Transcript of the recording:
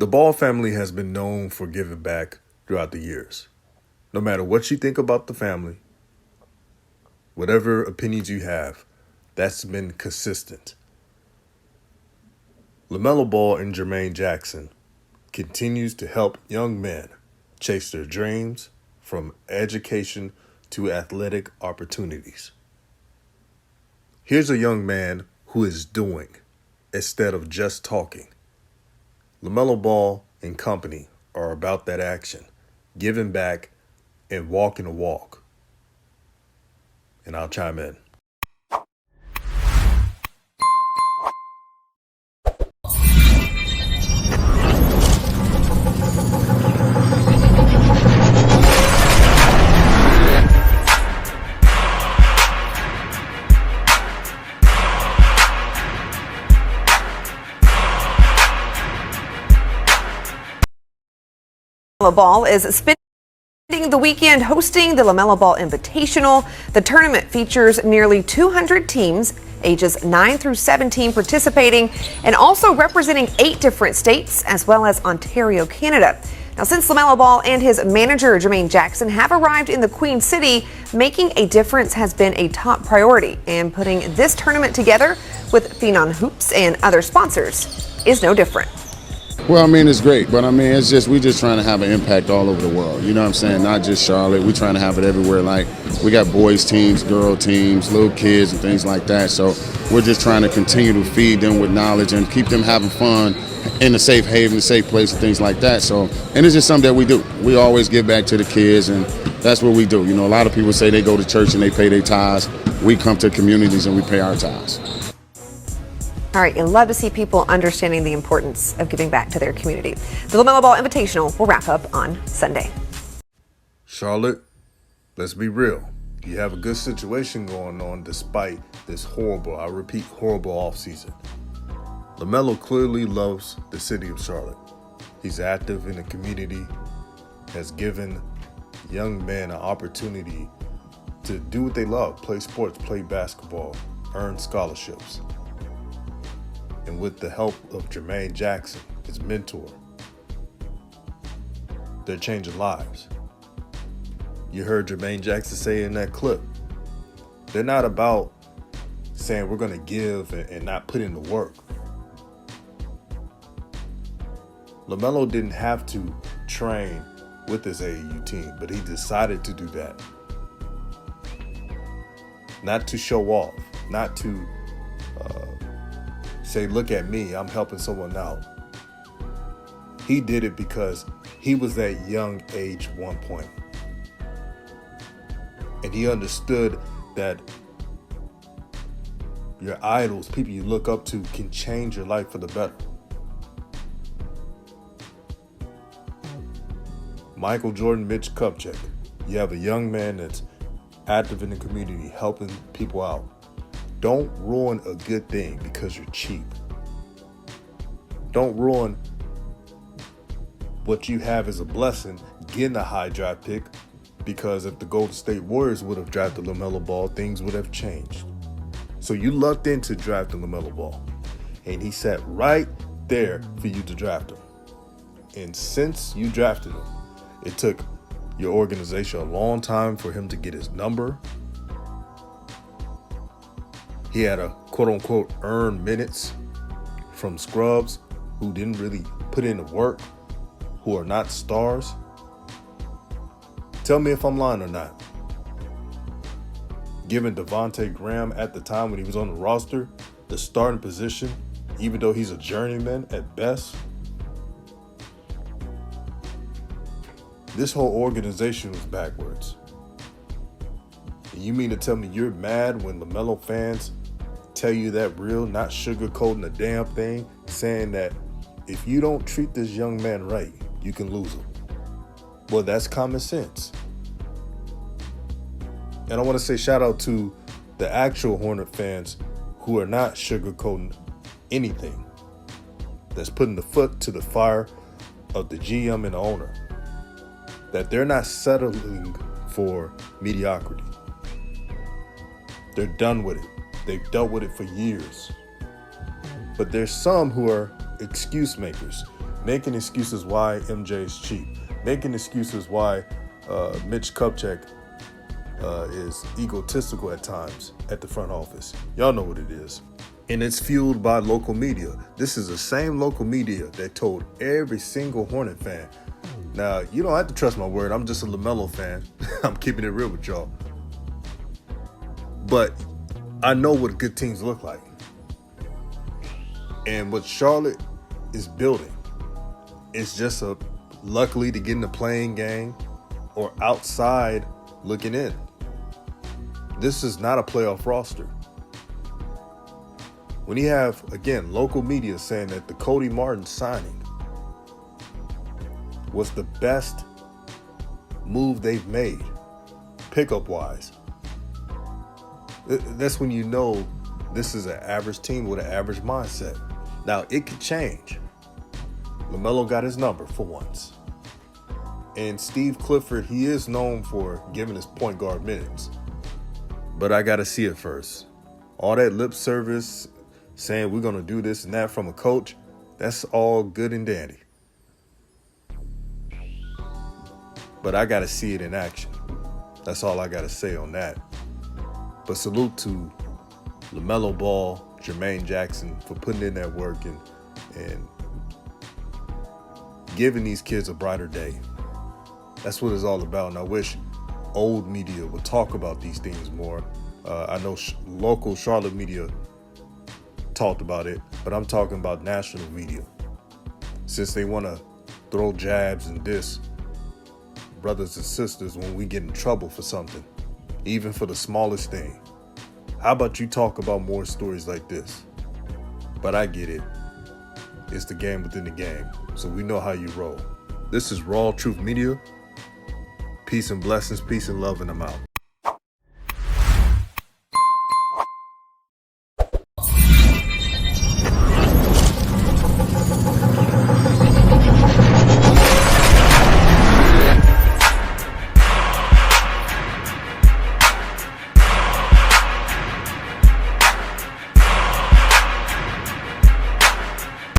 The Ball family has been known for giving back throughout the years. No matter what you think about the family, whatever opinions you have, that's been consistent. LaMelo Ball and Jermaine Jackson continues to help young men chase their dreams from education to athletic opportunities. Here's a young man who is doing instead of just talking. LaMelo Ball and company are about that action, giving back and walking a walk. And I'll chime in. LaMelo Ball is spending the weekend hosting the LaMelo Ball Invitational. The tournament features nearly 200 teams, ages 9 through 17 participating, and also representing 8 different states, as well as Ontario, Canada. Now, since LaMelo Ball and his manager, Jermaine Jackson, have arrived in the Queen City, making a difference has been a top priority, and putting this tournament together with Phenon Hoops and other sponsors is no different. Well, I mean, it's great, but I mean, we're just trying to have an impact all over the world. You know what I'm saying? Not just Charlotte. We're trying to have it everywhere. Like, we got boys teams, girl teams, little kids and things like that. So we're just trying to continue to feed them with knowledge and keep them having fun in a safe haven, a safe place and things like that. So, and it's just something that we do. We always give back to the kids, and that's what we do. You know, a lot of people say they go to church and they pay their tithes. We come to communities and we pay our tithes. All right, you love to see people understanding the importance of giving back to their community. The LaMelo Ball Invitational will wrap up on Sunday. Charlotte, let's be real. You have a good situation going on despite this horrible offseason. LaMelo clearly loves the city of Charlotte. He's active in the community, has given young men an opportunity to do what they love, play sports, play basketball, earn scholarships. And with the help of Jermaine Jackson, his mentor, they're changing lives. You heard Jermaine Jackson say in that clip, they're not about saying we're going to give and not put in the work. LaMelo didn't have to train with his AAU team, but he decided to do that. Not to show off, not to say, look at me, I'm helping someone out. He did it because he was that young age 1 point. And he understood that your idols, people you look up to, can change your life for the better. Michael Jordan, Mitch Kupchak. You have a young man that's active in the community, helping people out. Don't ruin a good thing because you're cheap. Don't ruin what you have as a blessing, getting a high draft pick, because if the Golden State Warriors would have drafted LaMelo Ball, things would have changed. So you lucked into drafting LaMelo Ball, and he sat right there for you to draft him. And since you drafted him, it took your organization a long time for him to get his number. He had a quote-unquote earned minutes from scrubs who didn't really put in the work, who are not stars. Tell me if I'm lying or not. Giving Devontae Graham at the time when he was on the roster, the starting position, even though he's a journeyman at best. This whole organization was backwards. And you mean to tell me you're mad when LaMelo fans tell you that real, not sugarcoating a damn thing, saying that if you don't treat this young man right, you can lose him? Well, that's common sense. And I want to say shout out to the actual Hornet fans who are not sugarcoating anything, that's putting the foot to the fire of the GM and the owner, that they're not settling for mediocrity. They're done with it. They've dealt with it for years. But there's some who are excuse makers, making excuses why MJ is cheap, making excuses why Mitch Kupchak is egotistical at times at the front office. Y'all know what it is. And it's fueled by local media. This is the same local media that told every single Hornet fan. Now, you don't have to trust my word. I'm just a LaMelo fan. I'm keeping it real with y'all. But I know what good teams look like. And what Charlotte is building is just luckily to get in the playing game or outside looking in. This is not a playoff roster. When you have, again, local media saying that the Cody Martin signing was the best move they've made, pickup-wise, that's when you know this is an average team with an average mindset. Now, it could change. LaMelo got his number for once. And Steve Clifford, he is known for giving his point guard minutes. But I got to see it first. All that lip service, saying we're going to do this and that from a coach, that's all good and dandy. But I got to see it in action. That's all I got to say on that. But salute to LaMelo Ball, Jermaine Jackson for putting in that work and giving these kids a brighter day. That's what it's all about. And I wish old media would talk about these things more. I know local Charlotte media talked about it, but I'm talking about national media. Since they want to throw jabs and diss brothers and sisters when we get in trouble for something, even for the smallest thing. How about you talk about more stories like this? But I get it. It's the game within the game, so we know how you roll. This is RawTruth Media. Peace and blessings, peace and love, and I'm out.